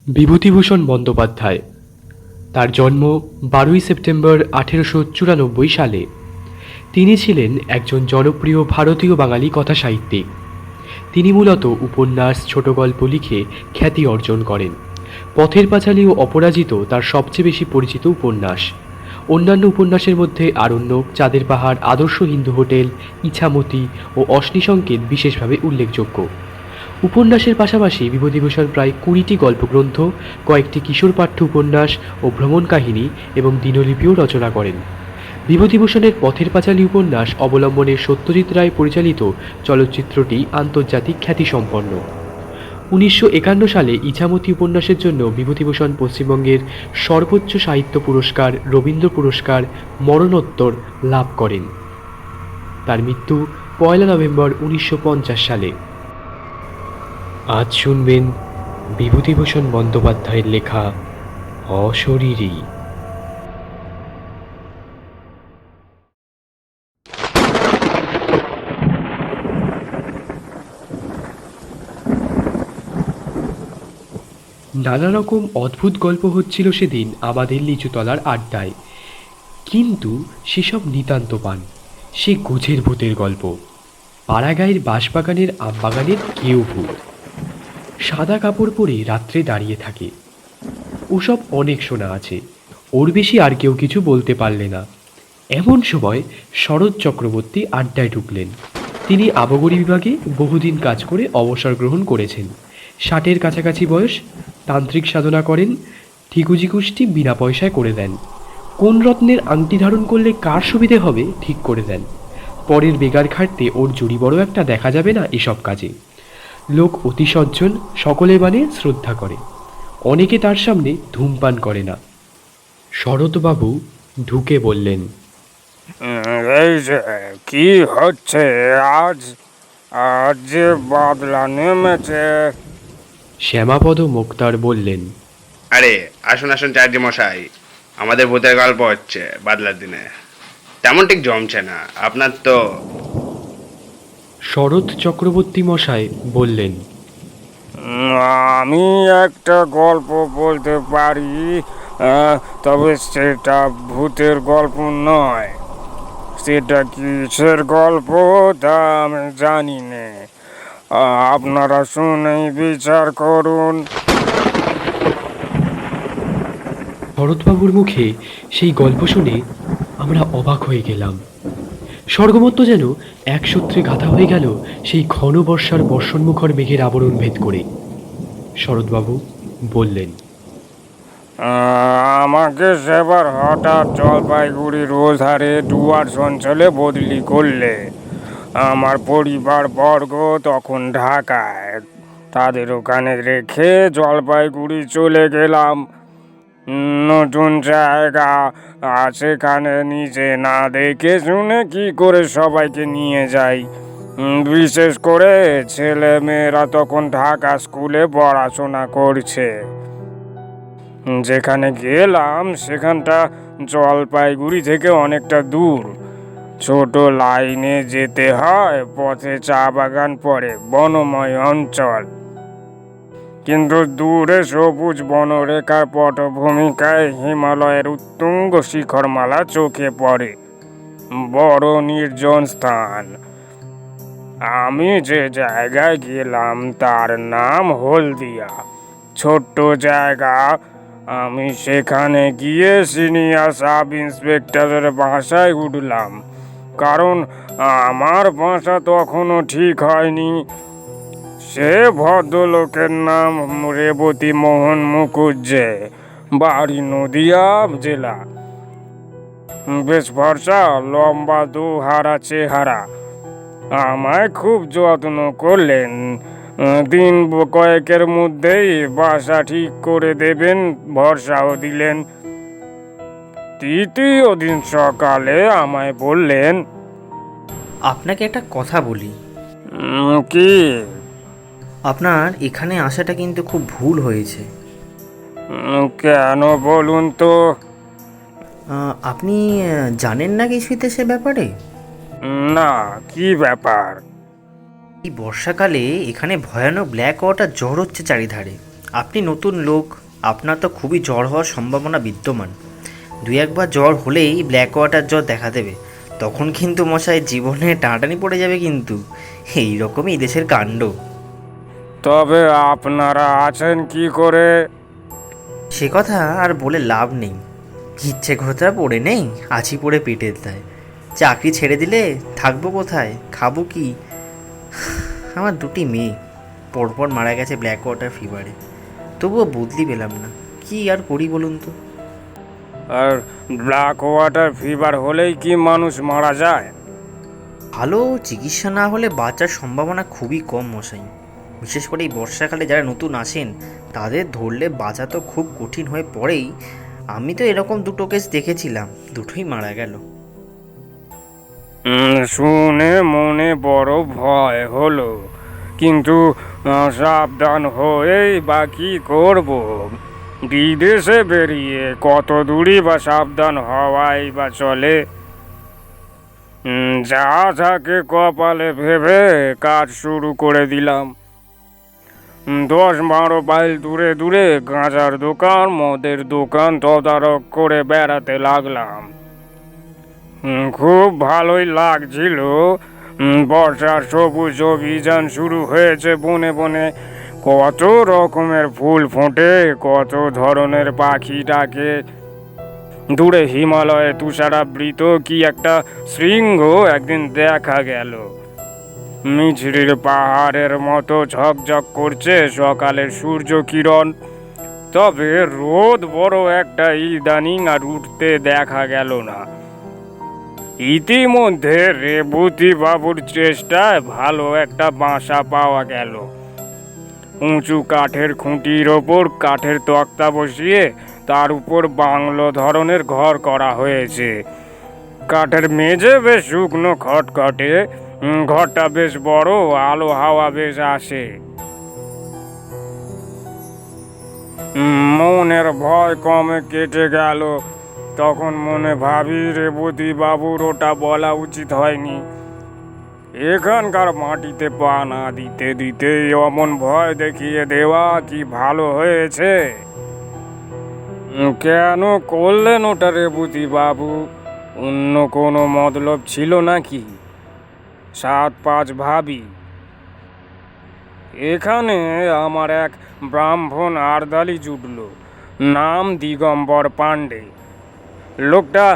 বিভূতিভূষণ বন্দ্যোপাধ্যায়। তার জন্ম 12ই সেপ্টেম্বর 1894 সালে। তিনি ছিলেন একজন জনপ্রিয় ভারতীয় বাঙালি কথাসাহিত্যিক। তিনি মূলত উপন্যাস, ছোট গল্প লিখে খ্যাতি অর্জন করেন। পথের পাঁচালী ও অপরাজিত তার সবচেয়ে বেশি পরিচিত উপন্যাস। অন্যান্য উপন্যাসের মধ্যে আরণ্যক, চাঁদের পাহাড়, আদর্শ হিন্দু হোটেল, ইছামতি ও অগ্নিসংকেত বিশেষভাবে উল্লেখযোগ্য। উপন্যাসের পাশাপাশি বিভূতিভূষণ প্রায় 20টি গল্পগ্রন্থ, কয়েকটি কিশোর পাঠ্য উপন্যাস ও ভ্রমণ কাহিনী এবং দিনলিপিও রচনা করেন। বিভূতিভূষণের পথের পাঁচালী উপন্যাস অবলম্বনে সত্যজিৎ রায় পরিচালিত চলচ্চিত্রটি আন্তর্জাতিক খ্যাতিসম্পন্ন। 1951 সালে ইছামতি উপন্যাসের জন্য বিভূতিভূষণ পশ্চিমবঙ্গের সর্বোচ্চ সাহিত্য পুরস্কার রবীন্দ্র পুরস্কার মরণোত্তর লাভ করেন। তার মৃত্যু 1 নভেম্বর 1950 সালে। আজ শুনবেন বিভূতিভূষণ বন্দ্যোপাধ্যায়ের লেখা অশরীরী। নানা রকম অদ্ভুত গল্প হচ্ছিল সেদিন আমাদের লিচুতলার আড্ডায়, কিন্তু সেসব নিতান্ত পান। সে গোঝের ভূতের গল্প। পাড়াগাঁয়ের বাঁশবাগানের আমবাগানের কেউ ভূত সাদা কাপড় পরে রাত্রে দাঁড়িয়ে থাকে। ওসব অনেক শোনা আছে, ওর বেশি আর কেউ কিছু বলতে পারলে না। এমন সময় শরৎ চক্রবর্তী আড্ডায় ঢুকলেন। তিনি আবগারি বিভাগে বহুদিন কাজ করে অবসর গ্রহণ করেছেন। 60-এর কাছাকাছি বয়স, তান্ত্রিক সাধনা করেন, ঠিকুজি কুষ্টি বিনা পয়সায় করে দেন। কোন রত্নের আংটি ধারণ করলে কার সুবিধে হবে ঠিক করে দেন। পরের বেগার খাটতে ওর জুড়ি বড় একটা দেখা যাবে না এসব কাজে। লোক অতি সজ্জন, সকলে মানে শ্রদ্ধা করে। অনেকে তার সামনে ধূমপান করে না। শরৎবাবু ঢুকে বললেন, এই যে কি হচ্ছে আজ? আজ যে বাদলা নেমেছে। শ্যামাপদ মোক্তার বললেন, আরে আসুন আসুন চার্জি মশাই, আমাদের ভূতের গল্প হচ্ছে বাদলার দিনে। তেমন ঠিক জমছে না আপনার তো। শরৎ চক্রবর্তী মশাই বললেন, আমি একটা গল্প বলতে পারি, তবে সেটা ভূতের গল্প নয়। সেটা কিসের গল্প তা আমি জানি না। আপনারা শুনেই বিচার করুন। শরৎবাবুর মুখে সেই গল্প শুনে আমরা অবাক হয়ে গেলাম। স্বর্গমত্ত যেন এক সূত্রে গাঁথা হয়ে গেল সেই ঘন বর্ষার বর্ষণমুখর মেঘের আবরণ ভেদ করে। শরৎবাবু বললেন, আমাকে সেবার হঠাৎ জলপাইগুড়ি রোজহারে ডুয়ার্স অঞ্চলে বদলি করলে। আমার পরিবার বর্গ তখন ঢাকায়, তাদের ওখানে রেখে জলপাইগুড়ি চলে গেলাম। নতুন জায়গা, সেখানে নিজে না দেখে শুনে কি করে সবাইকে নিয়ে যাই। বিশেষ করে ছেলে মেয়েরা তখন ঢাকা স্কুলে পড়াশোনা করছে। যেখানে গেলাম সেখানটা জলপাইগুড়ি থেকে অনেকটা দূর। ছোট লাইনে যেতে হয়, পথে চা বাগান পড়ে, বনময় অঞ্চল। কিন্তু দূরে সবুজ বনরেখার পটভূমিকায় হিমালয়ের উত্তুঙ্গ শিখরমালা চোখে পড়ে। বড় নির্জন স্থান। আমি যে জায়গায় গেলাম তার নাম হলদিয়া। ছোট্ট জায়গা। আমি সেখানে গিয়ে সিনিয়র সাব ইন্সপেক্টরের বাসায় উঠলাম, কারণ আমার বাসা তখনও ঠিক হয়নি। সে ভদ্রলোকের নাম রেবতী মোহন মুখুজ্জে, বাড়ি নদিয়া জেলা। বেশ ফর্সা, লম্বা দুহারা চেহারা। আমায় খুব যত্ন করলেন। দিন কয়েকের মধ্যেই বাসা ঠিক করে দেবেন ভরসাও দিলেন। তৃতীয় দিন সকালে আমায় বললেন, আপনাকে একটা কথা বলি। কি? আপনার এখানে আসাটা কিন্তু খুব ভুল হয়েছে। কেন বলুন তো? আপনি জানেন না কিছুতে সে ব্যাপারে? না, কি ব্যাপার? এই বর্ষাকালে এখানে ভয়ানক ব্ল্যাক ওয়াটার ঝড় হচ্ছে চারিধারে। আপনি নতুন লোক, আপনার তো খুবই জ্বর হওয়ার সম্ভাবনা বিদ্যমান। দুই একবার জ্বর হলেই ব্ল্যাক ওয়াটার জ্বর দেখা দেবে, তখন কিন্তু মশাই জীবনে টানাটানি পড়ে যাবে কিন্তু। এই রকমই দেশের কাণ্ড। তবে আপনারা আছেন কি করে? সে কথা আর বলে লাভ নেই। ইচ্ছে কথা পড়ে নেই, আছি পড়ে পেটের দায়। চাকরি ছেড়ে দিলে থাকবো কোথায়, খাবো কি? আমার দুটি মেয়ে পরপর মারা গেছে ব্ল্যাক ওয়াটার ফিভারে, তবুও বদলি পেলাম না। কি আর করি বলুন তো। আর ব্ল্যাক ওয়াটার ফিভার হলেই কি মানুষ মারা যায়? ভালো চিকিৎসা না হলে বাঁচার সম্ভাবনা খুবই কম মশাই। বিশেষ করে এই বর্ষাকালে যারা নতুন আসেন তাদের ধরলে বাঁচা তো খুব কঠিন হয়ে পড়েই। আমি তো এরকম দুটো কেস দেখেছিলাম, দুটোই মারা গেল। শুনে মনে বড় ভয় হলো, কিন্তু সাবধান হয়েই বা কি করব? বিদেশে বেরিয়ে কত দূরই বা সাবধান হওয়াই বা চলে। যা থাকে কপালে ভেবে কাজ শুরু করে দিলাম। 10-12 মাইল দূরে দূরে গাঁজার দোকান, মদের দোকান তদারক করে বেড়াতে লাগলাম। খুব ভালোই লাগছিল। বর্ষার সবুজ অভিযান শুরু হয়েছে বনে বনে। কত রকমের ফুল ফোটে, কত ধরনের পাখি ডাকে। দূরে হিমালয়ে তুষারাবৃত কি একটা শৃঙ্গ একদিন দেখা গেল। মিছরির পাহাড়ের মতো ঝকঝক করছে সকালের সূর্য কিরণ। তবে রোদ বড় একটা ইদানিং আর উঠতে দেখা গেল না। ইতিমধ্যে রেবতী বাবুর চেষ্টায় ভালো একটা বাসা পাওয়া গেল। উঁচু কাঠের খুঁটির ওপর কাঠের তক্তা বসিয়ে তার উপর বাংলো ধরনের ঘর করা হয়েছে। কাঠের মেঝে বেশ শুকনো খটখটে। ঘরটা বেশ বড়, আলো হাওয়া বেশ আসে। মনের ভয় কমে কেটে গেল। তখন মনে ভাবি, রেবতী বাবুর ওটা বলা উচিত হয়নি। এখানকার মাটিতে পা না দিতে দিতে অমন ভয় দেখিয়ে দেওয়া কি ভালো হয়েছে? কেন করলেন ওটা রেবতী বাবু? অন্য কোনো মতলব ছিল নাকি? 7-5 ভাবি। এখানে আমার এক ব্রাহ্মণ আর্দালি জুটল, নাম দিগম্বর পাণ্ডে। লোকটা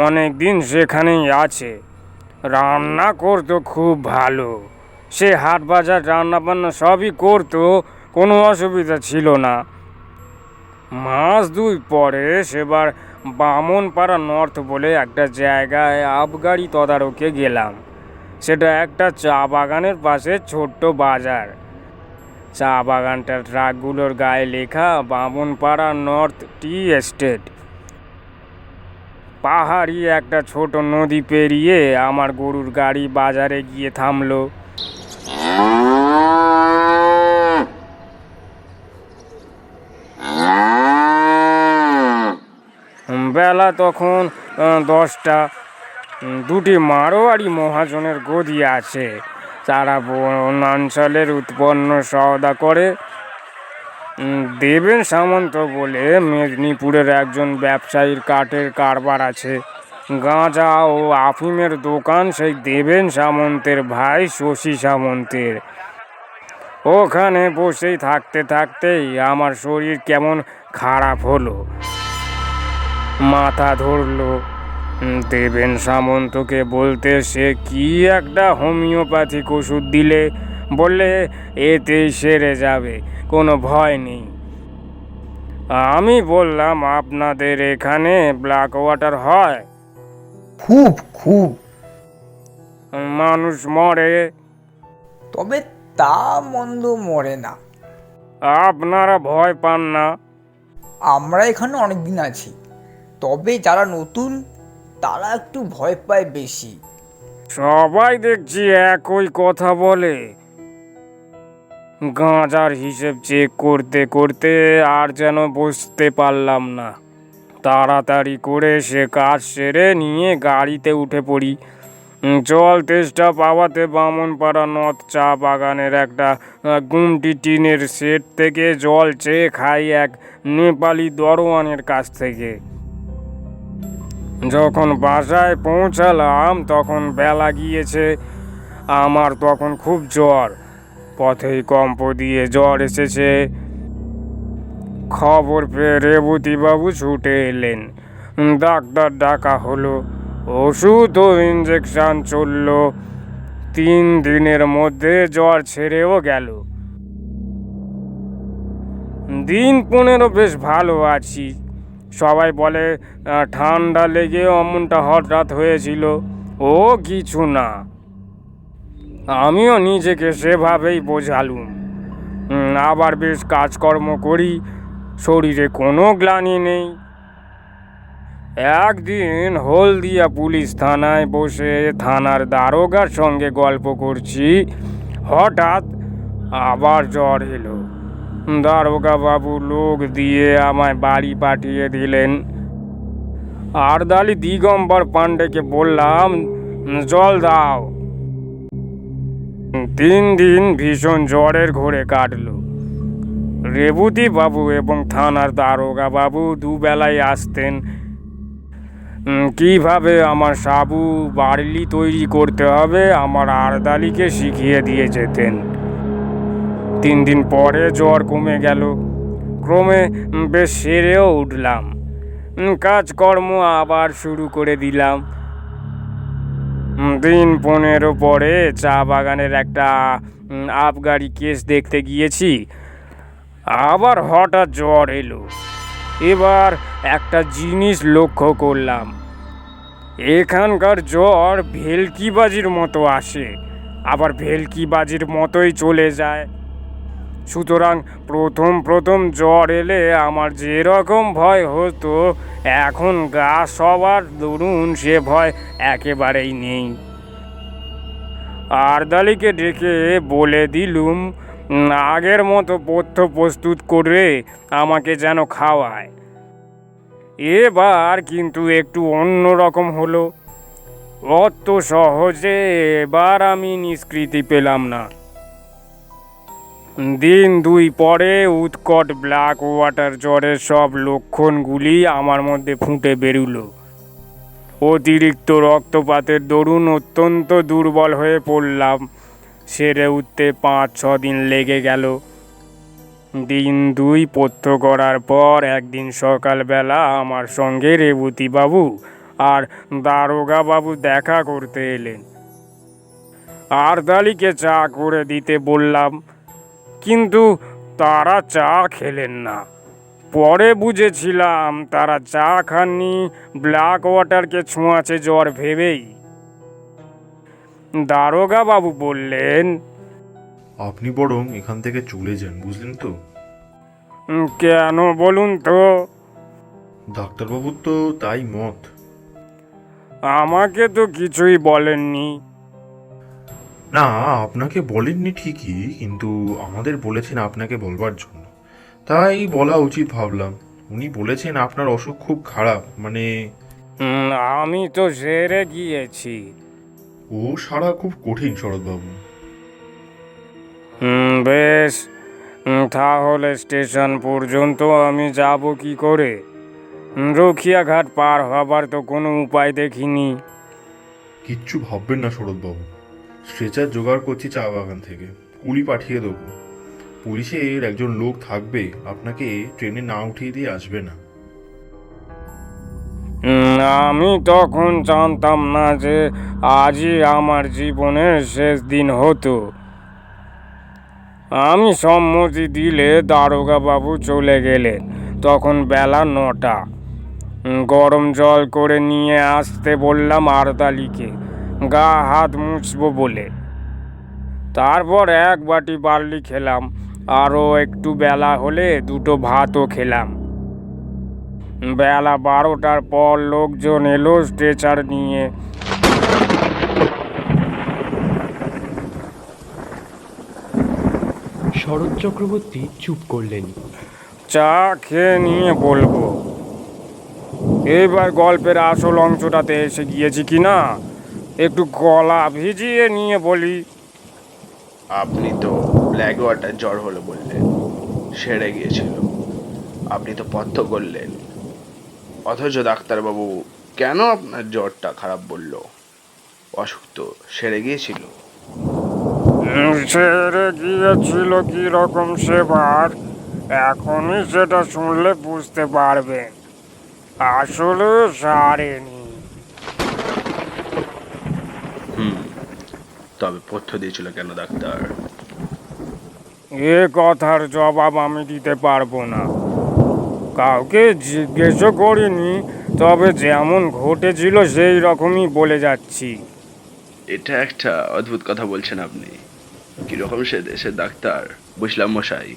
অনেক দিন সেখানেই আছে। রান্না করতো খুব ভালো। সে হাট বাজার রান্না বান্না সবই করতো, কোনো অসুবিধা ছিল না। মাস 2 পরে সেবার বামনপাড়া নর্থ বলে একটা জায়গায় আবগারি তদারকে গেলাম। সেটা একটা চা বাগানের পাশে ছোট্ট বাজার। চা বাগানটার ট্রাকগুলোর গায়ে লেখা বামনপাড়া নর্থ টি এস্টেট। পাহাড়ি একটা ছোট নদী পেরিয়ে আমার গরুর গাড়ি বাজারে গিয়ে থামলো। বেলা তখন 10টা। দুটি মারোয়ারি মহাজনের গদি আছে। তারা বনাঞ্চলের উৎপন্ন সওদা করে। দেবেন সামন্ত বলে মেদিনীপুরের একজন ব্যবসায়ীর কাঠের কারবার আছে। গাঁজা ও আফিমের দোকান সেই দেবেন সামন্তের ভাই শশী সামন্তের। ওখানে বসেই থাকতে থাকতেই আমার শরীর কেমন খারাপ হলো, মাথা ধরলো। দেবেন সামন্তকে বলতে সে কি একটা হোমিওপ্যাথিক ওষুধ দিলে, বললে এতেই সেরে যাবে, কোনো ভয় নেই। আমি বললাম, আপনাদের এখানে ব্ল্যাক ওয়াটার হয়? খুব খুব। মানুষ মরে? তবে তা মন্দ মরে না। আপনারা ভয় পান না? আমরা এখানে অনেক দিন আছি, তবে যারা নতুন তারা একটু ভয় পায় বেশি। সবাই দেখছি একই কথা বলে। গাঁজার হিসেব চেক করতে করতে আর যেন বসতে পারলাম না। তাড়াতাড়ি করে সে কাজ সেরে নিয়ে গাড়িতে উঠে পড়ি। জল তেষ্টা পাওয়াতে বামনপাড়া নর্থ চা বাগানের একটা গুমটি টিনের সেট থেকে জল চেয়ে খাই এক নেপালি দরোয়ানের কাছ থেকে। যখন বাসায় পৌঁছালাম তখন বেলা গিয়েছে। আমার তখন খুব জ্বর, পথেই কম্প দিয়ে জ্বর এসেছে। খবর পেয়ে রেবতীবাবু ছুটে এলেন। ডাক্তার ডাকা হলো, ওষুধ ও ইঞ্জেকশন চলল। 3 দিনের মধ্যে জ্বর ছেড়েও গেল। দিন 15 বেশ ভালো আছি। সবাই বলে ঠান্ডা লেগে অমনটা হঠাৎ হয়েছিল, ও কিছু না। আমিও নিজেকে সেভাবেই বোঝালুম। আবার বেশ কাজকর্ম করি, শরীরে কোনো গ্লানি নেই। একদিন হলদিয়া পুলিশ থানায় বসে থানার দারোগার সঙ্গে গল্প করছি, হঠাৎ আবার জ্বর এলো। দারোগা বাবু লোক দিয়ে আমায় বাড়ি পাঠিয়ে দিলেন। আরদালি দিগম্বর পাণ্ডেকে বললাম, জল দাও। 3 দিন ভীষণ জ্বরের ঘোরে কাটলো। রেবতী বাবু এবং থানার দারোগা বাবু দুবেলায় আসতেন। কিভাবে আমার সাবু বার্লি তৈরি করতে হবে আমার আরদালিকে শিখিয়ে দিয়ে যেতেন। 3 দিন পরে জ্বর কমে গেল। ক্রমে বেশ সেরেও উঠলাম। কাজকর্ম আবার শুরু করে দিলাম। দিন 15 পরে চা বাগানের একটা আবগারি কেস দেখতে গিয়েছি। আবার হঠাৎ জ্বর এলো। এবার একটা জিনিস লক্ষ্য করলাম, এখানকার জ্বর ভেলকিবাজির মতো আসে, আবার ভেলকিবাজির মতোই চলে যায়। সুতরাং প্রথম জ্বর এলে আমার যেরকম ভয় হতো, এখন গা সবার দরুন সে ভয় একেবারেই নেই। আরদালিকে ডেকে বলে দিলুম আগের মতো পথ্য প্রস্তুত করে আমাকে যেন খাওয়ায়। এবার কিন্তু একটু অন্য রকম হলো। অত সহজে এবার আমি নিষ্কৃতি পেলাম না। দিন 2 পরে উৎকট ব্ল্যাক ওয়াটার জ্বরের সব লক্ষণগুলি আমার মধ্যে ফুটে বেরুলো। অতিরিক্ত রক্তপাতের দরুন অত্যন্ত দুর্বল হয়ে পড়লাম। সেরে উঠতে 5-6 দিন লেগে গেল। দিন 2 পথ্য করার পর একদিন সকালবেলা আমার সঙ্গে রেবতীবাবু আর দারোগা বাবু দেখা করতে এলেন। আরদালিকে চা করে দিতে বললাম, কিন্তু তারা চা খেলেন না। পরে বুঝেছিলাম তারা চা খাননি, ব্ল্যাক ওয়াটারকে ছোঁয়াচে জ্বর ভেবেই। দারোগা বাবু বললেন, আপনি বরং এখান থেকে চলে যান, বুঝলেন তো? কেন বলুন তো? ডাক্তারবাবুর তো তাই মত। আমাকে তো কিছুই বলেননি। না, আপনাকে বলেননি ঠিকই, কিন্তু আমাদের বলেছেন আপনাকে বলবার জন্য, তাই বলা উচিত ভাবলাম। উনি বলেছেন আপনার অসুখ খুব খারাপ, মানে আমি তো সেরে গিয়েছি। ও সারা খুব কঠিন শরৎবাবু। বেশ, তাহলে স্টেশন পর্যন্ত আমি যাব কি করে? রখিয়াঘাট পার হবার তো কোনো উপায় দেখিনি। কিচ্ছু ভাববেন না শরৎবাবু, স্ট্রেচার জোগাড় করছি চা বাগান থেকে, কুলি পাঠিয়ে দেবো। পুলিশের একজন লোক থাকবে, আপনাকে ট্রেনে না উঠিয়ে দিয়ে আসবে না। আমি তখন জানতাম না যে আজই আমার জীবনের শেষ দিন হতো। আমি সম্মতি দিলে দারোগা বাবু চলে গেলেন। তখন বেলা 9টা। গরম জল করে নিয়ে আসতে বললাম আরদালিকে, গা হাত মুছবো বলে। তারপর 1 বাটি বার্লি খেলাম। আরও একটু বেলা হলে 2টো ভাতও খেলাম। বেলা 12টার পর লোকজন এলো স্ট্রেচার নিয়ে। শরৎ চক্রবর্তী চুপ করলেন। চা খেয়ে নিয়ে বলবো। এবার গল্পের আসল অংশটাতে এসে গিয়েছি কি না? একটু গলা ভিজিয়ে নিয়ে বলি। আপনি তো ব্ল্যাক ওয়াটার জ্বর হলো বললেন, সেরে গিয়েছিল। আপনি তো পথ্য করলেন, অথচ ডাক্তারবাবু কেন আপনার জ্বরটা খারাপ বলল? অসুখ তো সেরে গিয়েছিল। সেরে গিয়েছিল কি রকম সেবার এখনই সেটা শুনলে বুঝতে পারবেন। আসলে সারেনি। তবে পথ্য দিয়েছিল কেন ডাক্তার? এ কথার জবাব আমি দিতে পারবো না। কাউকে জিজ্ঞেসও করিনি, তবে যেমন ঘটেছিল সেই রকমই বলে যাচ্ছি। এটা একটা অদ্ভুত কথা বলছেন আপনি। কিরকম সে দেশের ডাক্তার বুঝলাম মশাই।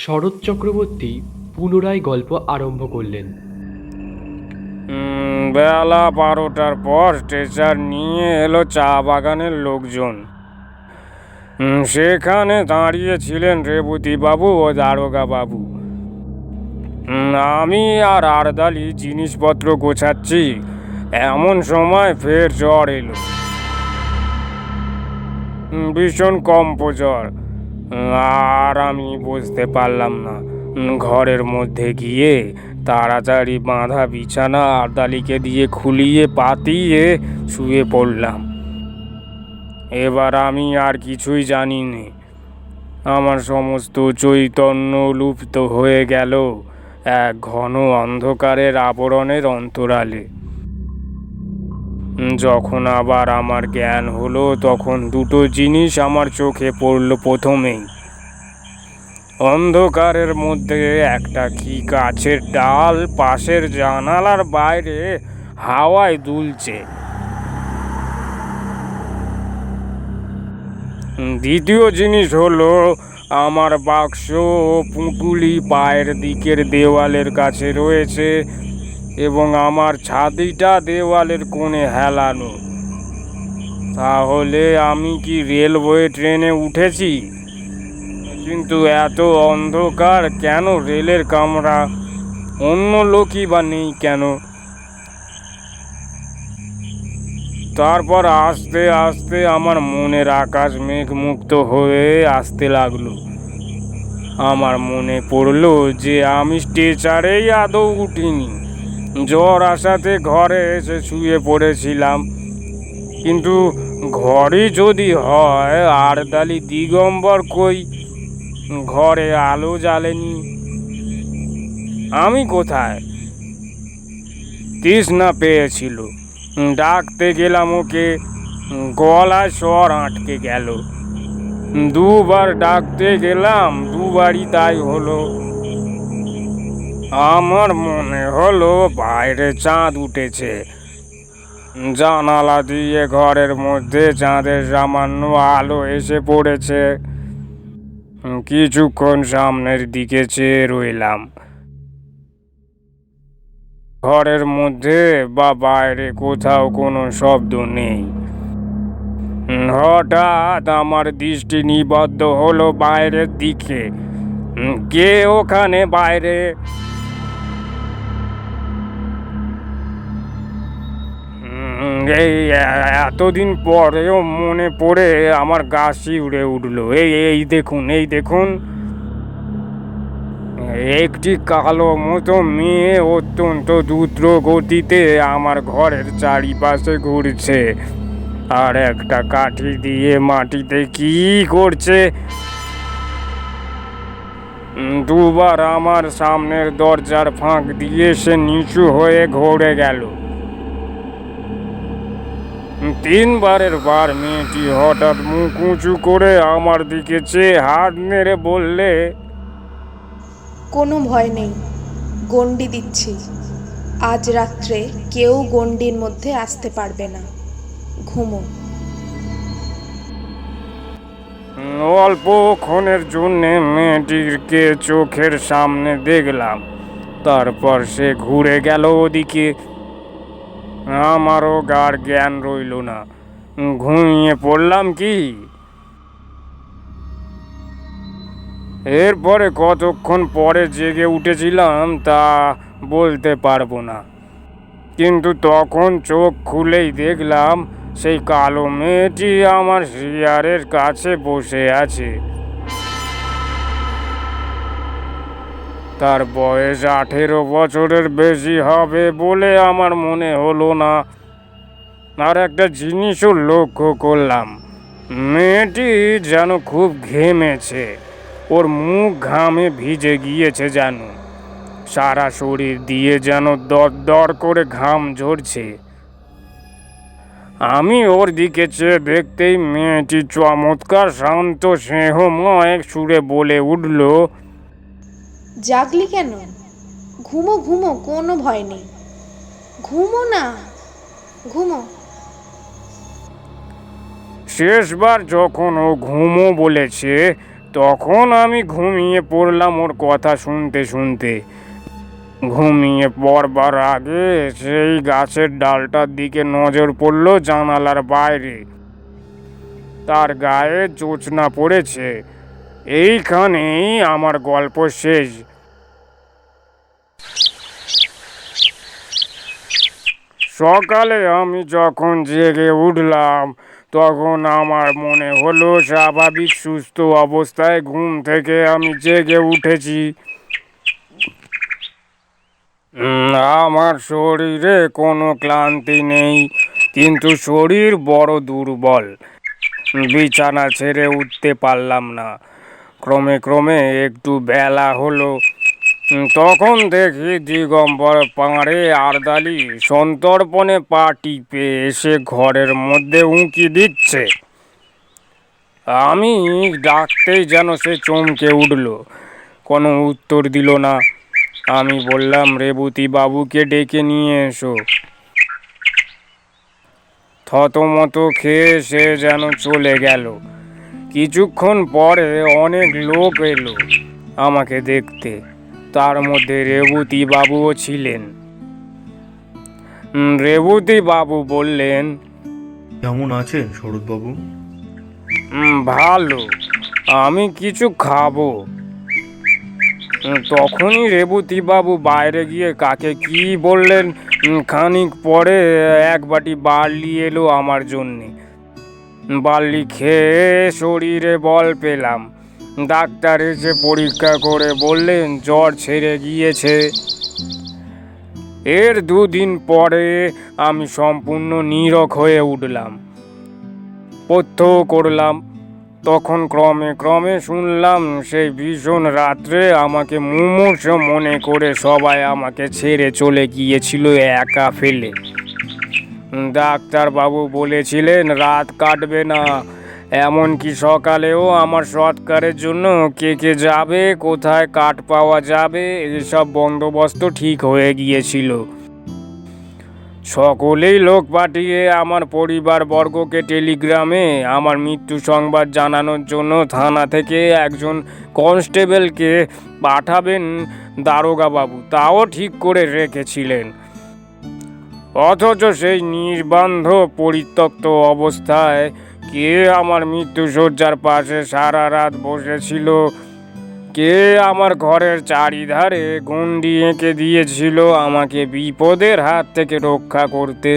শরৎ চক্রবর্তী পুনরায় গল্প আরম্ভ করলেন। বেলা 12টার পর স্ট্রেচার নিয়ে এলো চা বাগানের লোকজন। সেখানে দাঁড়িয়ে ছিলেন রেবতী বাবু ও দারোগা বাবু। আমি আর আরদালি জিনিসপত্র গোছাচ্ছি, এমন সময় ফের জ্বর এলো। ভীষণ কম্প জ্বর। আর আমি বুঝতে পারলাম না। ঘরের মধ্যে গিয়ে তাড়াতাড়ি বাঁধা বিছানা আরদালিকে দিয়ে খুলিয়ে পাতিয়ে শুয়ে পড়লাম। এবার আমি আর কিছুই জানি নে। আমার সমস্ত চৈতন্য লুপ্ত হয়ে গেল এক ঘন অন্ধকারের আবরণের অন্তরালে। যখন আবার আমার জ্ঞান হলো, তখন দুটো জিনিস আমার চোখে পড়ল প্রথমেই। অন্ধকারের মধ্যে একটা কি গাছের ডাল পাশের জানালার বাইরে হাওয়ায় দুলছে। দ্বিতীয় জিনিস হলো আমার বাক্স ও পুঁটুলি পায়ের দিকের দেওয়ালের কাছে রয়েছে এবং আমার ছাতিটা দেওয়ালের কোণে হেলানো। তাহলে আমি কি রেলওয়ে ট্রেনে উঠেছি? কিন্তু এত অন্ধকার কেন? রেলের কামরা, অন্য লোকই বা নেই কেন? তারপর আস্তে আস্তে আমার মনের আকাশ মেঘমুক্ত হয়ে আসতে লাগলো। আমার মনে পড়লো যে আমি স্ট্রেচারেই আদৌ উঠিনি। জ্বর আসাতে ঘরে এসে শুয়ে পড়েছিলাম। কিন্তু ঘরই যদি হয়, আরদালি দিগম্বর কই? ঘরে আলো জ্বালেনি। আমি কোথায়? তৃষ্ণা পেয়েছিল, ডাকতে গেলাম ওকে, গলায় স্বর আটকে গেল। দুবার ডাকতে গেলাম, দুবারই তাই হলো। আমার মনে হলো বাইরে চাঁদ উঠেছে। জানালা দিয়ে ঘরের মধ্যে চাঁদের সামান্য আলো এসে পড়েছে। কিছুক্ষণ সামনের দিকে চেয়ে রইলাম। ঘরের মধ্যে বা বাইরে কোথাও কোনো শব্দ নেই। হঠাৎ আমার দৃষ্টি নিবদ্ধ হলো বাইরের দিকে। কে ওখানে বাইরে? এই এতদিন পরেও মনে পড়ে আমার গা শিউরে উঠলো। এই এই দেখুন, এই দেখুন, একটি কালো মতো মেয়ে অত্যন্ত দ্রুত গতিতে আমার ঘরের চারিপাশে ঘুরছে আর একটা কাঠি দিয়ে মাটিতে কি করছে। দুবার আমার সামনের দরজার ফাঁক দিয়ে সে নিচু হয়ে ঘুরে গেল। তিনবারের বার মেয়েটি হঠাৎ মুখ উঁচু করে আমার দিকে চেয়ে হাত নেড়ে বললে, কোনো ভয় নেই, গণ্ডি দিচ্ছি। আজ রাত্রে কেউ গণ্ডির মধ্যে আসতে পারবে না, ঘুমুন। অল্পক্ষণের জন্যে মেয়েটিকে চোখের সামনে দেখলাম, তারপর সে ঘুরে গেল ওদিকে। আমারও গার জ্ঞান রইল না, ঘুমিয়ে পড়লাম কি। এরপরে কতক্ষণ পরে জেগে উঠেছিলাম তা বলতে পারবো না। কিন্তু তখন চোখ খুলেই দেখলাম সেই কালো মেয়েটি আমার চেয়ারের কাছে বসে আছে। তার বয়স 18 বছরের বেশি হবে বলে আমার মনে হলো না। আর একটা জিনিসও লক্ষ্য করলাম, মেয়েটি যেন খুব ঘেমেছে, ওর মুখ ঘামে ভিজে গিয়েছে যেন, সারা শরীর দিয়ে যেন দর দর করে ঘাম ঝরছে। আমি ওর দিকে চেয়ে দেখতেই মেয়েটি চমৎকার শান্ত স্নেহময় সুরে বলে উঠল, জাগলি কেন? ঘুমো ঘুমো, কোনো ভয় নেই। ঘুমো না, ঘুমো। শেষবার যখন ও ঘুমো বলেছে তখন আমি ঘুমিয়ে পড়লাম ওর কথা শুনতে শুনতে। ঘুমিয়ে পড়বার আগে সেই গাছের ডালটার দিকে নজর পড়ল জানালার বাইরে। তার গায়ে জোছনা পড়েছে। এইখানেই আমার গল্প শেষ। সকালে আমি যখন জেগে উঠলাম তখন আমার মনে হলো স্বাভাবিক সুস্থ অবস্থায় ঘুম থেকে আমি জেগে উঠেছি। আমার শরীরে কোনো ক্লান্তি নেই, কিন্তু শরীর বড় দুর্বল। বিছানা ছেড়ে উঠতে পারলাম না। ক্রমে ক্রমে একটু বেলা হলো। তখন দেখি দিগম্বর পাড়ে আরদালি সন্তর্পণে পা টিপে এসে ঘরের মধ্যে উঁকি দিচ্ছে। আমি ডাকতেই যেন সে চমকে উঠল, কোনো উত্তর দিল না। আমি বললাম, রেবতী বাবুকে ডেকে নিয়ে এসো। থতমত খেয়ে সে যেন চলে গেল। কিছুক্ষণ পরে অনেক লোক এলো আমাকে দেখতে, তার মধ্যে রেবতী বাবুও ছিলেন। রেবতী বাবু বললেন, কেমন আছেন শরৎবাবু? ভালো, আমি কিছু খাবো। তখনই রেবতী বাবু বাইরে গিয়ে কাকে কি বললেন। খানিক পরে এক বাটি বার্লি এলো আমার জন্যে। বার্লি খেয়ে শরীরে বল পেলাম। ডাক্তার এসে পরীক্ষা করে বললেন জ্বর ছেড়ে গিয়েছে। এর 2 দিন পরে আমি সম্পূর্ণ নীরোগ হয়ে উঠলাম। পথ্য করলাম। তখন ক্রমে ক্রমে শুনলাম সেই ভীষণ রাত্রে আমাকে মুমূর্ষ মনে করে সবাই আমাকে ছেড়ে চলে গিয়েছিল একা ফেলে। ডাক্তারবাবু বলেছিলেন রাত কাটবে না, এমনকি সকালেও আমার সৎকারের জন্য কে কে যাবে, কোথায় কাঠ পাওয়া যাবে, এসব বন্দোবস্ত ঠিক হয়ে গিয়েছিল। সকলেই লোক পাঠিয়ে আমার পরিবারবর্গকে টেলিগ্রামে আমার মৃত্যু সংবাদ জানানোর জন্য থানা থেকে একজন কনস্টেবলকে পাঠাবেন দারোগাবাবু তাও ঠিক করে রেখেছিলেন। অথচ সেই নির্বান্ধ পরিত্যক্ত অবস্থায় কে আমার মৃত্যুশয্যার পাশে সারা রাত বসেছিল, কে আমার ঘরের চারিধারে গণ্ডি এঁকে দিয়েছিল আমাকে বিপদের হাত থেকে রক্ষা করতে।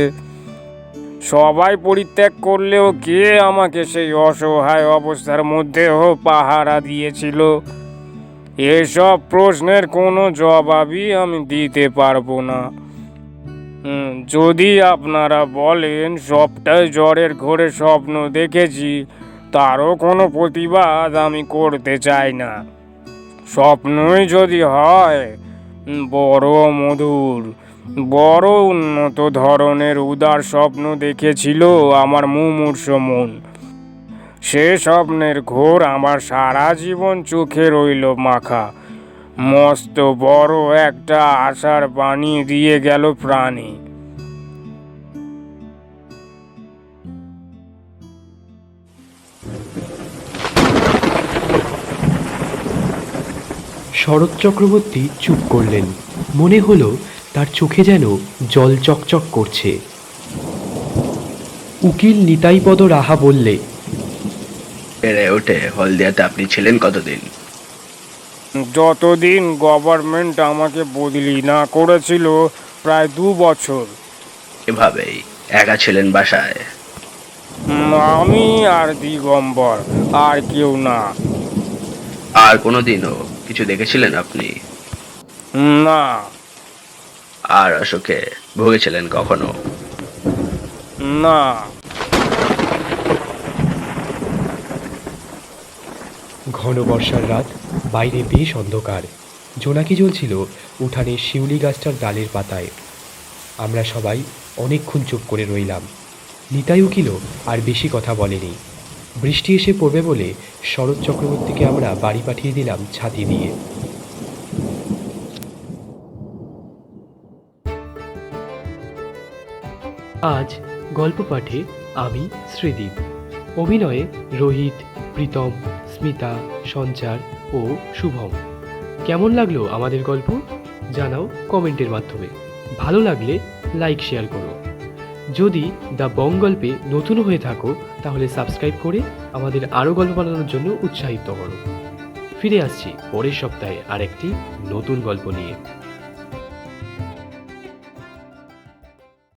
সবাই পরিত্যাগ করলেও কে আমাকে সেই অসহায় অবস্থার মধ্যেও পাহারা দিয়েছিল, এসব প্রশ্নের কোনো জবাবই আমি দিতে পারবো না। যদি আপনারা বলেন সবটাই জ্বরের ঘোরে স্বপ্ন দেখেছি, তারও কোনো প্রতিবাদ আমি করতে চাই না। স্বপ্নই যদি হয় বড় মধুর, বড় উন্নত ধরনের উদার স্বপ্ন দেখেছিল আমার মুমূর্ষ মন। সে স্বপ্নের ঘোর আমার সারা জীবন চোখে রইল মাখা। মস্ত বড় একটা আশার বাণী দিয়ে গেল প্রাণে। শরৎ চক্রবর্তী চুপ করলেন। মনে হলো তার চোখে যেন জল চকচক করছে। উকিল নিতাইপদ রাহা বললে, বেড়ে ওঠে হলদিয়াতে আপনি ছিলেন কতদিন? যতদিন গভর্নমেন্ট আমাকে বদলি না করেছিল, প্রায় 2 বছর। এভাবেই একা ছিলেন বাসায়? আমি আর দিগম্বর, আর কেউ না। আর কোনোদিনও কিছু দেখেছিলেন আপনি? না। আর অসুখে ভুগেছিলেন কখনো? না। ঘন বর্ষার রাত, বাইরে বেশ অন্ধকার। জোনাকি জ্বলছিল উঠানের শিউলি গাছটার ডালের পাতায়। আমরা সবাই অনেকক্ষণ চুপ করে রইলাম। নিতাই উকিলও আর বেশি কথা বলেনি। বৃষ্টি এসে পড়বে বলে শরৎ চক্রবর্তীকে আমরা বাড়ি পাঠিয়ে দিলাম ছাতি দিয়ে। আজ গল্প পাঠে আমি শ্রীদীপ, অভিনয়ে রোহিত, প্রীতম, স্মিতা, সঞ্চার ও শুভম। কেমন লাগলো আমাদের গল্প জানাও কমেন্টের মাধ্যমে। ভালো লাগলে লাইক শেয়ার করো। যদি দ্য বং গল্পে নতুন হয়ে থাকো তাহলে সাবস্ক্রাইব করে আমাদের আরও গল্প বানানোর জন্য উৎসাহিত করো। ফিরে আসছি পরের সপ্তাহে আরেকটি নতুন গল্প নিয়ে।